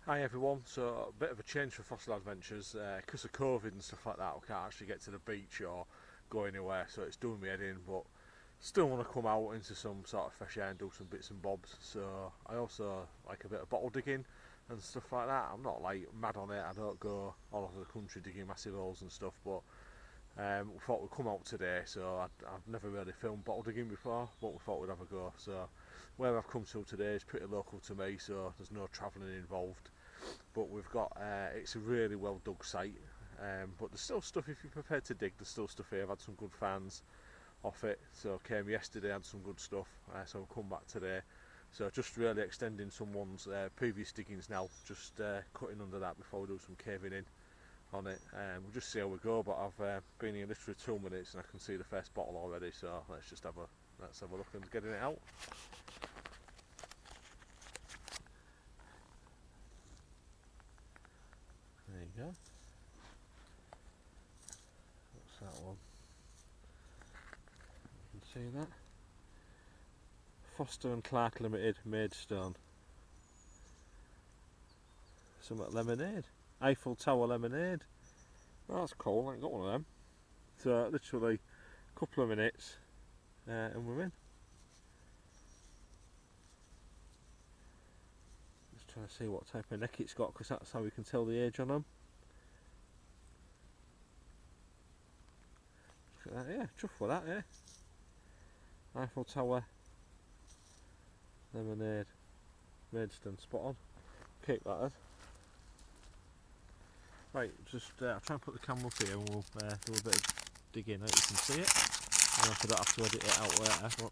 Hi everyone, so a bit of a change for Fossil Adventures because of COVID and stuff like that. We can't actually get to the beach or go anywhere, so it's doing me head in, but still want to come out into some sort of fresh air and do some bits and bobs. So I also like a bit of bottle digging and stuff like that. I'm not like mad on it, I don't go all over the country digging massive holes and stuff, but we thought we'd come out today. So I've never really filmed bottle digging before, but we thought we'd have a go. So where I've come to today is pretty local to me, so there's no travelling involved, but we've got it's a really well dug site, but there's still stuff. If you're prepared to dig, there's still stuff here. I've had some good finds off it, so came yesterday, had some good stuff, so I've come back today, so just really extending someone's previous diggings now, just cutting under that before we do some caving in on it. We'll just see how we go, but I've been here literally 2 minutes and I can see the first bottle already, so let's have a look and getting it out. There you go. What's that one? You can see that. Foster and Clark Limited Maidstone. Something lemonade. Eiffel Tower lemonade. Oh, that's cool, I ain't got one of them. So literally a couple of minutes and we're in. Just trying to see what type of neck it's got, because that's how we can tell the age on them. Look at that, yeah, chuff with that, yeah. Eiffel Tower lemonade Maidstone, spot on. Keep that as. Right, just I'll try and put the camera up here and we'll do a bit of digging out, you can see it. And I don't have to edit it out later. But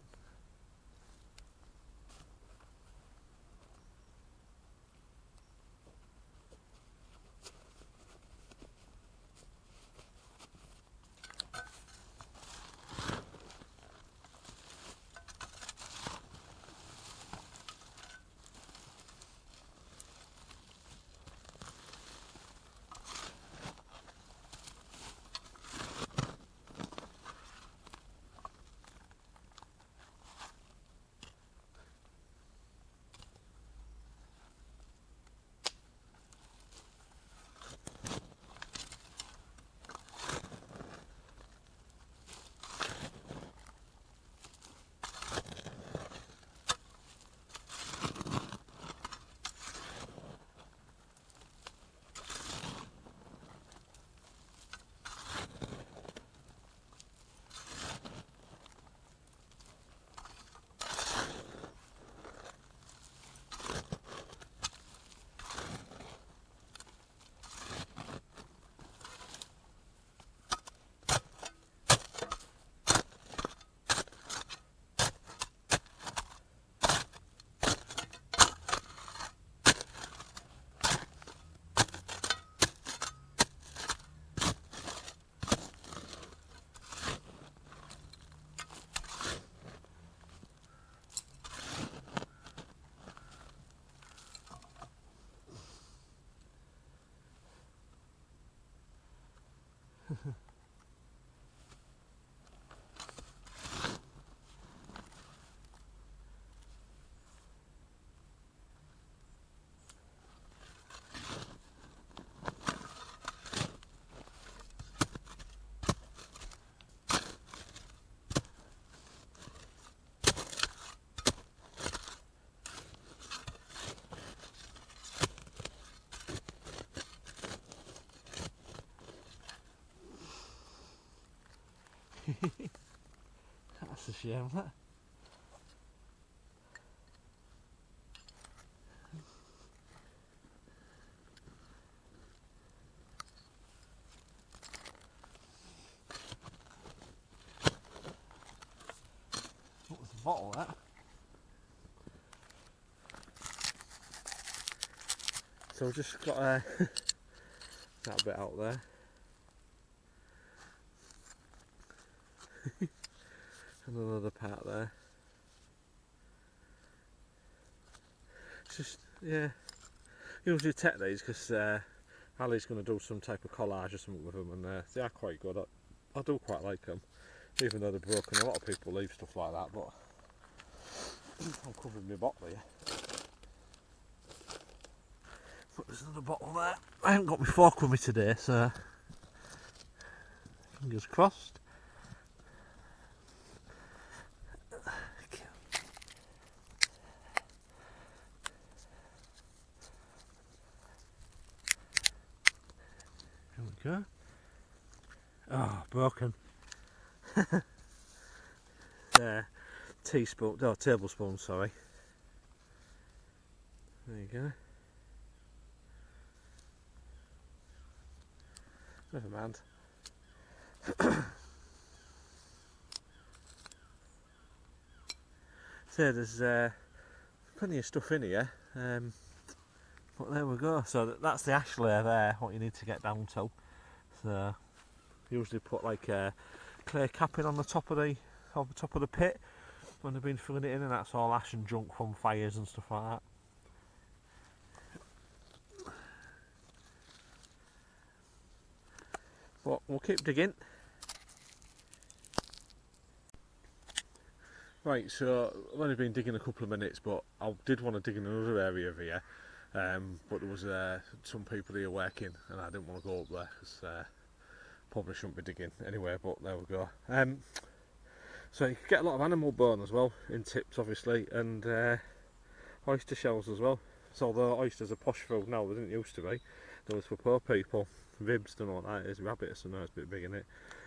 that's a shame, that. What was the bottle, that? So I've just got that bit out there. And another part there. It's just, yeah. Usually take these because Ali's going to do some type of collage or something with them, and they are quite good. I do quite like them, even though they're broken. A lot of people leave stuff like that, but I'm covering my bottle here. But there's another bottle there. I haven't got my fork with me today, so fingers crossed. There we go. Oh, broken. Teaspoon, oh, tablespoon, sorry. There you go. Never mind. So there's plenty of stuff in here, but there we go. So that's the ash layer there, what you need to get down to. So usually put like a clay capping on the top of the pit when they've been filling it in, and that's all ash and junk from fires and stuff like that. But we'll keep digging. Right, so I've only been digging a couple of minutes, but I did want to dig in another area of here, but there was some people here working, and I didn't want to go up there because probably shouldn't be digging anyway. But there we go. So you can get a lot of animal bone as well in tips, obviously, and oyster shells as well. So although oysters are posh food now, they didn't used to be. They was for poor people. Ribs, don't know what that is. Rabbits, I know it's a bit big in it,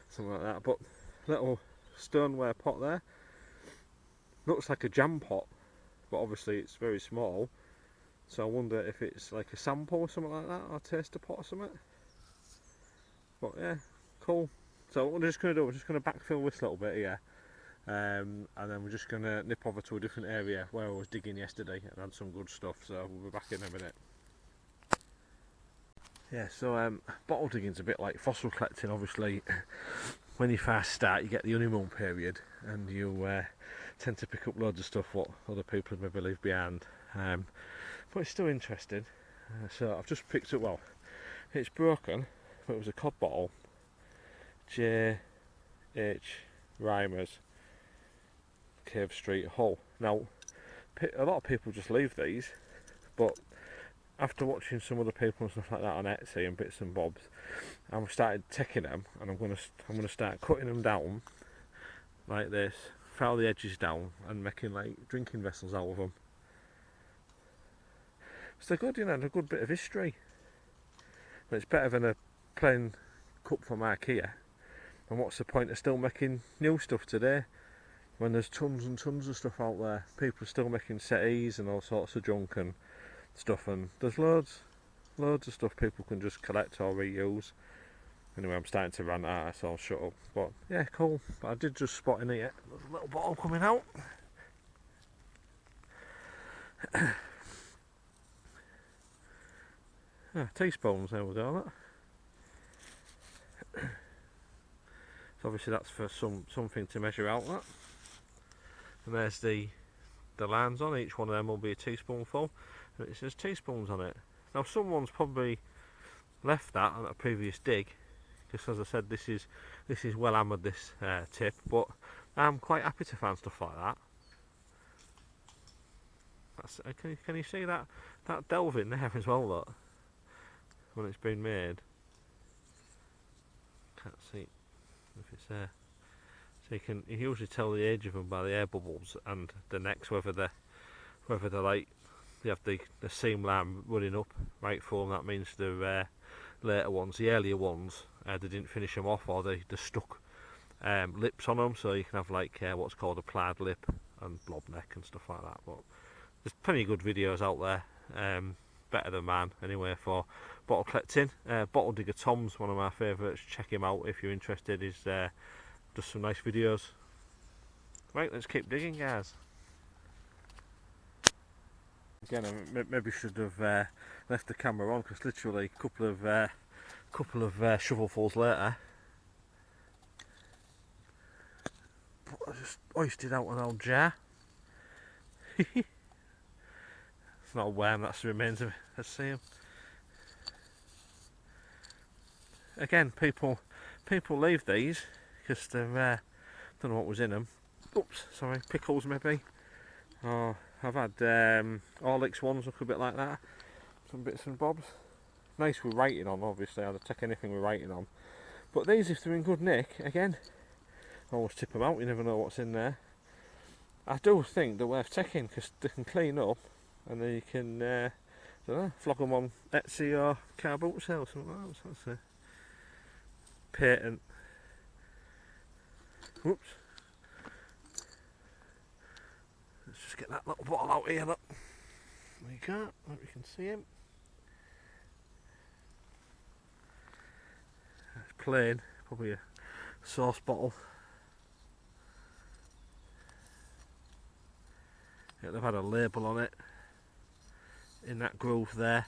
something like that. But little stoneware pot there. Looks like a jam pot, but obviously it's very small. So I wonder if it's like a sample or something like that, or a taster pot or something. But yeah, cool. So what we're just going to do, we're just going to backfill this little bit here. And then we're just going to nip over to a different area where I was digging yesterday and had some good stuff, so we'll be back in a minute. Yeah, so bottle digging's a bit like fossil collecting. Obviously when you first start you get the honeymoon period and you tend to pick up loads of stuff what other people have maybe left behind, but it's still interesting. So I've just picked up, well, it's broken, but it was a cod bottle, J.H. Reimers, Cave Street, Hull. Now a lot of people just leave these, but after watching some other people and stuff like that on Etsy and bits and bobs, I've started taking them, and I'm gonna start cutting them down like this, file the edges down, and making like drinking vessels out of them. So they're good, you know, they're a good bit of history. But it's better than a plain cup from IKEA. And what's the point of still making new stuff today when there's tons and tons of stuff out there? People are still making settees and all sorts of junk and stuff, and there's loads of stuff people can just collect or reuse. Anyway, I'm starting to rant out, so I'll shut up. But yeah, cool. But I did just spot in here, there's a little bottle coming out. Teaspoons, there we go. So obviously that's for something to measure out that. And there's the lines on each one of them will be a teaspoonful, and it says teaspoons on it. Now someone's probably left that on a previous dig, because as I said, this is well hammered, this tip, but I'm quite happy to find stuff like that. That's, can you see that delve in there as well, look, when it's been made? Can't see if it's there. So you usually tell the age of them by the air bubbles and the necks, whether they're like they have the seam line running up right through them. That means the later ones, the earlier ones, they didn't finish them off, or they stuck lips on them, so you can have like what's called a plaid lip and blob neck and stuff like that. But there's plenty of good videos out there, better than mine anyway, for bottle collecting. Bottle Digger Tom's one of my favourites. Check him out if you're interested. He's does some nice videos. Right, let's keep digging, guys. Again, I maybe should have left the camera on, because literally a couple of shovelfuls later, I just hoisted out an old jar. It's not a worm, that's the remains of it. Let's see him. Again, people leave these because they're don't know what was in them. Oops, sorry, pickles maybe. Oh, I've had Horlicks ones look a bit like that. some bits and bobs. Nice with writing on, obviously. I'd take anything with writing on. But these, if they're in good nick, again, always tip them out. You never know what's in there. I do think they're worth taking because they can clean up, and then you can, I don't know, flog them on Etsy or car boot sale or something like that. That's a patent. Whoops. Let's just get that little bottle out here. Look. There you go. Hope you can see him. It's plain, probably a sauce bottle. Yeah, they've had a label on it in that groove there.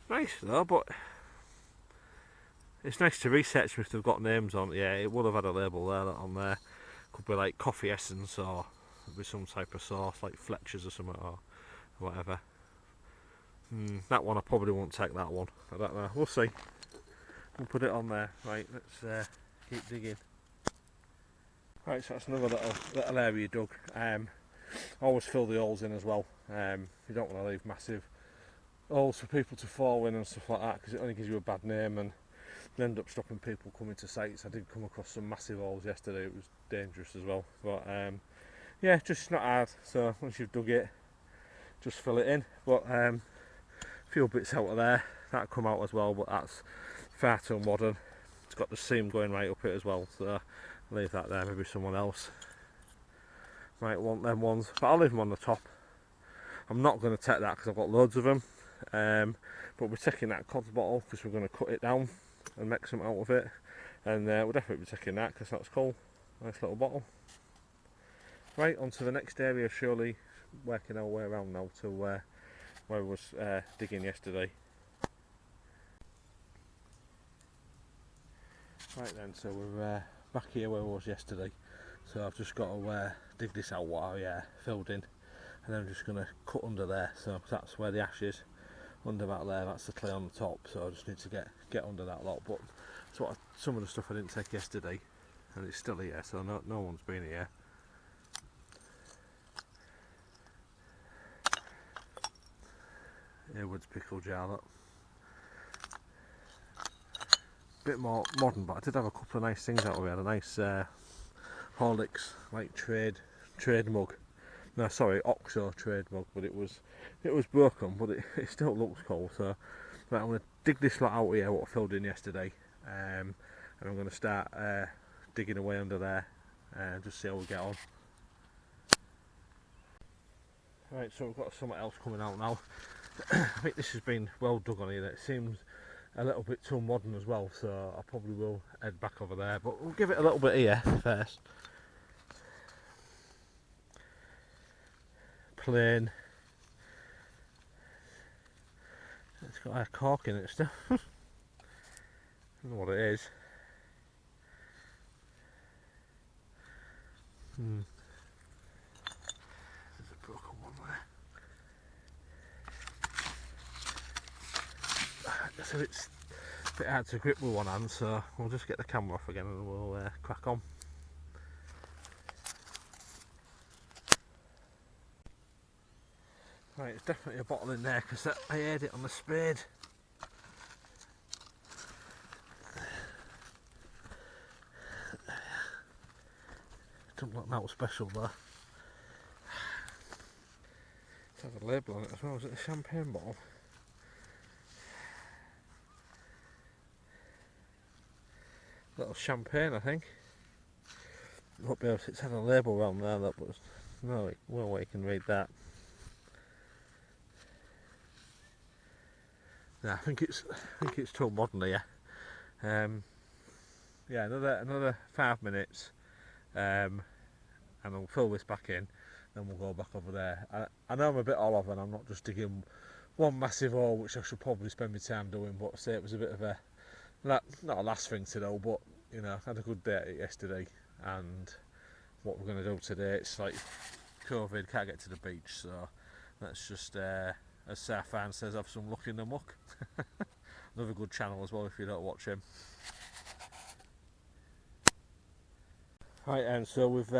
Nice though, but it's nice to research if they've got names on it. Yeah, it would have had a label there on there. Could be like coffee essence, or with some type of sauce like Fletcher's or something, or whatever. That one I probably won't take that one. I don't know. We'll see. We'll put it on there. Right, let's keep digging. Right, so that's another little area dug. Always fill the holes in as well. You don't want to leave massive holes for people to fall in and stuff like that, because it only gives you a bad name and end up stopping people coming to sites. I did come across some massive holes yesterday. It was dangerous as well. But yeah, just not hard. So once you've dug it, just fill it in. But a few bits out of there that'll come out as well, but that's far too modern. It's got the seam going right up it as well, so leave that there. Maybe someone else might want them ones, but I'll leave them on the top. I'm not going to take that because I've got loads of them, but we're taking that cod's bottle because we're going to cut it down and make some out of it, and we'll definitely be taking that because that's cool. Nice little bottle. Right, on to the next area, surely working our way around now to where we was digging yesterday. Right then, so we're back here where I was yesterday. So I've just got to dig this out what I filled in, and then I'm just going to cut under there. So that's where the ash is, under that there. That's the clay on the top. So I just need to get under that lot. But it's what some of the stuff I didn't take yesterday, and it's still here. So no one's been here. Airwood's pickle jar. Look. Bit more modern, but I did have a couple of nice things out of it. I had a nice Horlicks like trade mug. No, sorry, Oxo trade mug, but it was broken, but it still looks cool. So right, I'm going to dig this lot out here what I filled in yesterday, and I'm going to start digging away under there and just see how we get on. Right, so we've got something else coming out now. I think this has been well dug on here. It seems a little bit too modern as well, so I probably will head back over there, but we'll give it a little bit here first. Plain. It's got a cork in it still. I don't know what it is. There's a broken one there. So it's a bit hard to grip with one hand, so we'll just get the camera off again and we'll crack on. Right, it's definitely a bottle in there because I heard it on the spade. Doesn't look that special though. It has a label on it as well. Is it a champagne bottle? Little champagne, I think. Won't be able to, it's had a label around there, that was no way you can read that. Yeah, I think it's too modern here. Yeah, another 5 minutes, and I'll fill this back in, then we'll go back over there. I know I'm a bit all over, and I'm not just digging one massive hole, which I should probably spend my time doing. But say it was a bit of a not a last thing to do, but you know, I had a good day at it yesterday, and what we're going to do today, it's like COVID, can't get to the beach, so let's just, as Sarfan says, have some luck in the muck. Another good channel as well if you don't watch him. Right, and so we've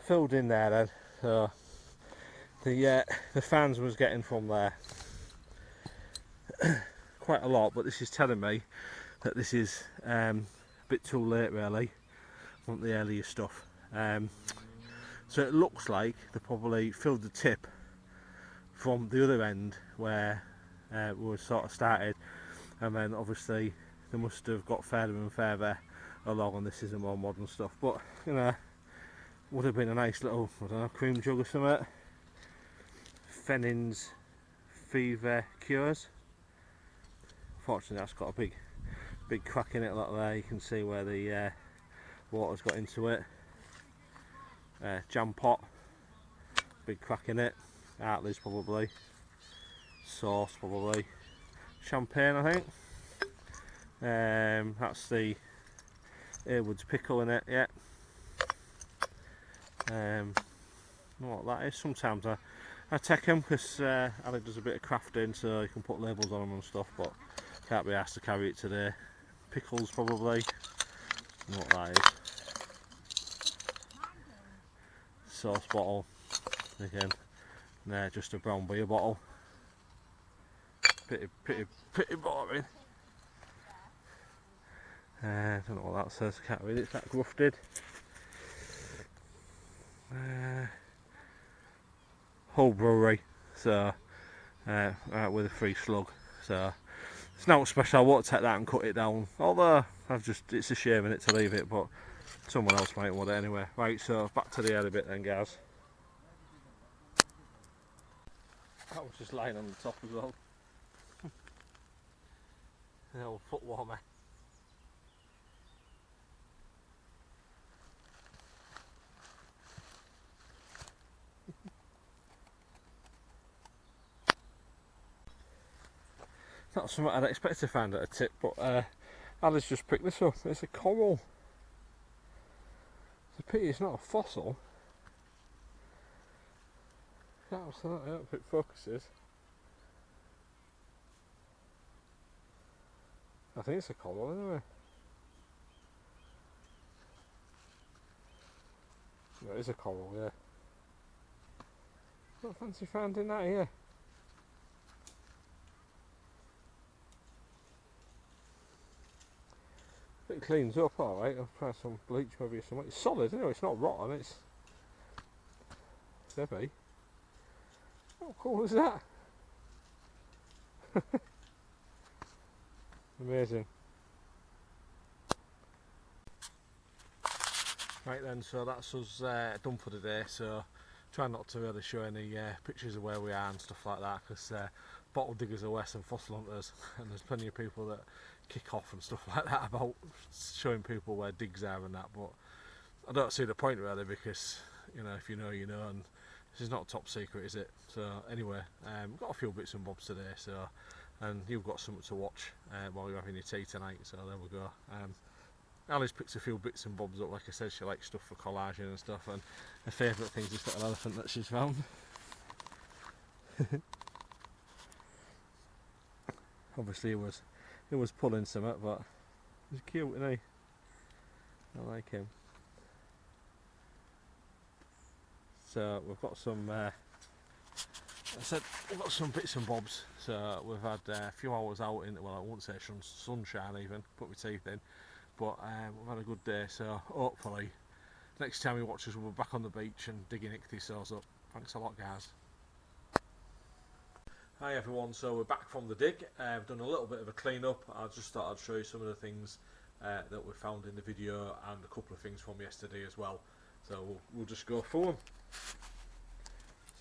filled in there then, so the fans was getting from there, quite a lot, but this is telling me that this is a bit too late really. I want the earlier stuff. So it looks like they probably filled the tip from the other end where we were sort of started, and then obviously they must have got further and further along, and this is the more modern stuff. But you know, would have been a nice little, I don't know, cream jug or something. Fennings fever cures. Fortunately, that's got a big crack in it. Look there, you can see where the water's got into it. Jam pot, big crack in it. Hartley's probably. Sauce probably. Champagne, I think. That's the Airwood's pickle in it. Yeah. I don't know what that is. Sometimes I take them because Ali does a bit of crafting, so you can put labels on them and stuff, but can't be asked to carry it today. Pickles probably. I don't know what that is. Sauce bottle. Again, nah, just a brown beer bottle. Pretty boring. I don't know what that says. Can't read it. It's that grafted. Whole brewery, so with a free slug, so it's not special. I won't take that and cut it down, although it's a shame in it to leave it, but someone else might want it anyway. Right, so back to the early bit then, guys. That was just lying on the top as well. The old foot warmer. Not something I'd expect to find at a tip, but Alice just picked this up. It's a coral. It's a pity it's not a fossil. I don't know if it focuses. I think it's a coral anyway. No, it is a coral, yeah. Not fancy finding that here. It cleans up alright. I'll try some bleach maybe or something. It's solid anyway, it's not rotten, it's heavy. How cool is that? Amazing. Right then, so that's us done for the day. So try not to really show any pictures of where we are and stuff like that, because bottle diggers are worse than fossil hunters, and there's plenty of people that kick off and stuff like that about showing people where digs are and that, but I don't see the point really, because you know, if you know, you know, and this is not top secret, is it? So anyway, we've got a few bits and bobs today, so, and you've got something to watch while you're having your tea tonight, so there we go. Alice picks a few bits and bobs up. Like I said, she likes stuff for collaging and stuff, and her favourite thing is this little elephant that she's found. Obviously it was pulling something, but he's cute, isn't he? I like him. So we've got some we've got some bits and bobs. So we've had a few hours out in, well, I won't say sunshine even, put my teeth in, but we've had a good day, so hopefully next time you watch us we'll be back on the beach and digging ichthyosaurs up. Thanks a lot, guys. Hi everyone, so we're back from the dig. I've done a little bit of a clean up. I just thought I'd show you some of the things that we found in the video, and a couple of things from yesterday as well. So we'll just go through them.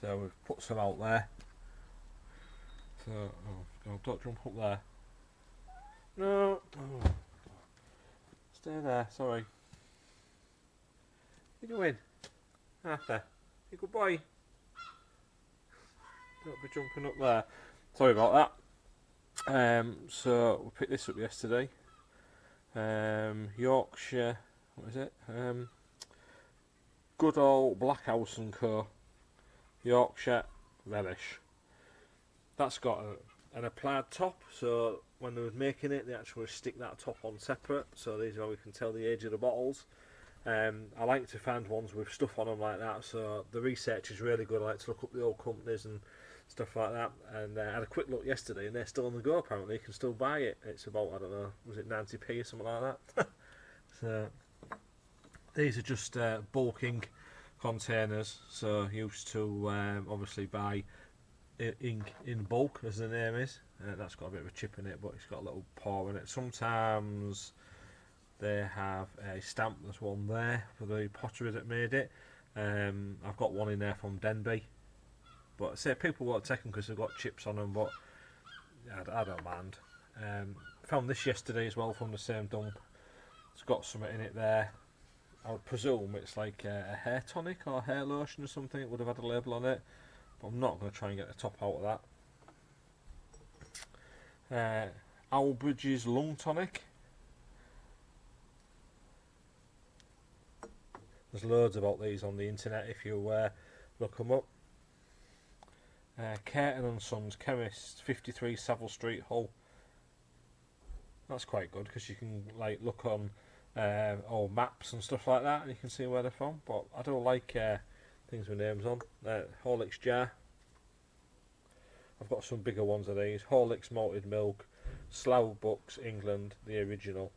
So we've put some out there. So, oh, don't jump up there. No, oh. Stay there, sorry. What are you doing? Arthur, you good boy. Don't be jumping up there. Sorry about that. So we picked this up yesterday. Yorkshire, what is it? Good old Blackhouse and Co. Yorkshire relish. That's got an applied top, so when they were making it, they actually stick that top on separate. So these are how we can tell the age of the bottles. I like to find ones with stuff on them like that, so the research is really good. I like to look up the old companies and stuff like that. And I had a quick look yesterday, and they're still on the go. Apparently, you can still buy it. It's about, I don't know, was it 90p or something like that? So these are just bulking containers, so used to obviously buy ink in bulk, as the name is. That's got a bit of a chip in it, but it's got a little paw in it. Sometimes they have a stamp. There's one there for the pottery that made it. I've got one in there from Denby, but say people won't take them because they've got chips on them, but I don't mind. Found this yesterday as well from the same dump. It's got something in it there. I would presume it's like a hair tonic or hair lotion or something. It would have had a label on it, but I'm not going to try and get the top out of that. Albridge's lung tonic. There's loads about these on the internet if you look them up. Caton and Sons Chemists, 53 Savile Street, Hull. That's quite good because you can like look on all maps and stuff like that, and you can see where they're from. But I don't like things with names on. Horlicks jar. I've got some bigger ones of these. Horlicks malted milk, Slough Books, England, the original.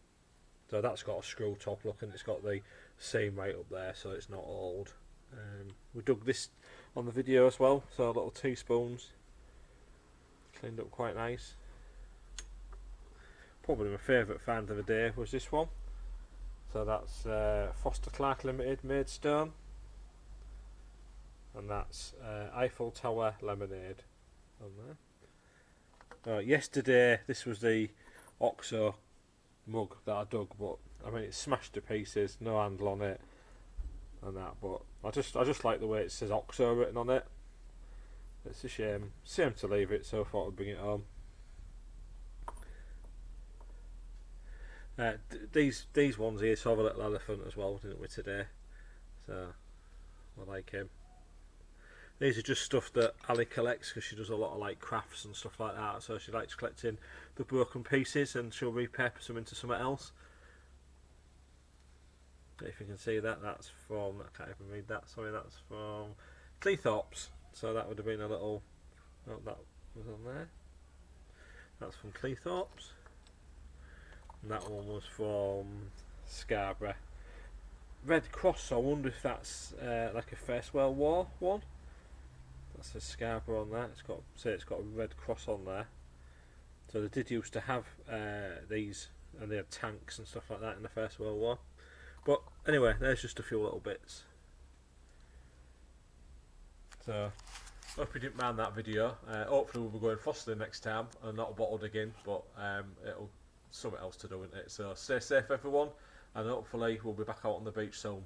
So that's got a screw top look, and it's got the seam right up there, so it's not old. We dug this on the video as well, so little teaspoons, cleaned up quite nice. Probably my favourite find of the day was this one. So that's Foster Clark Limited Maidstone, and that's Eiffel Tower lemonade on there. Yesterday this was the OXO mug that I dug, but I mean it's smashed to pieces, no handle on it and that, but I just like the way it says OXO written on it. It's a shame to leave it, so I thought I'd bring it home. These ones here saw a little elephant as well, didn't we, today? So I like him. These are just stuff that Ali collects because she does a lot of like crafts and stuff like that. So she likes collecting the broken pieces, and she'll repurpose them into something else. If you can see that, that's from, I can't even read that. Sorry, that's from Cleethorpes. So that would have been a little. Oh, that was on there. That's from Cleethorpes. And that one was from Scarborough. Red Cross, I wonder if that's like a First World War one. That's a Scarborough on that. It's got a Red Cross on there. So they did used to have these, and they had tanks and stuff like that in the First World War. But anyway, there's just a few little bits. So hope you didn't mind that video. Hopefully we'll be going Foster next time and not bottled again, but it'll something else to do, isn't it? So stay safe everyone, and hopefully we'll be back out on the beach soon.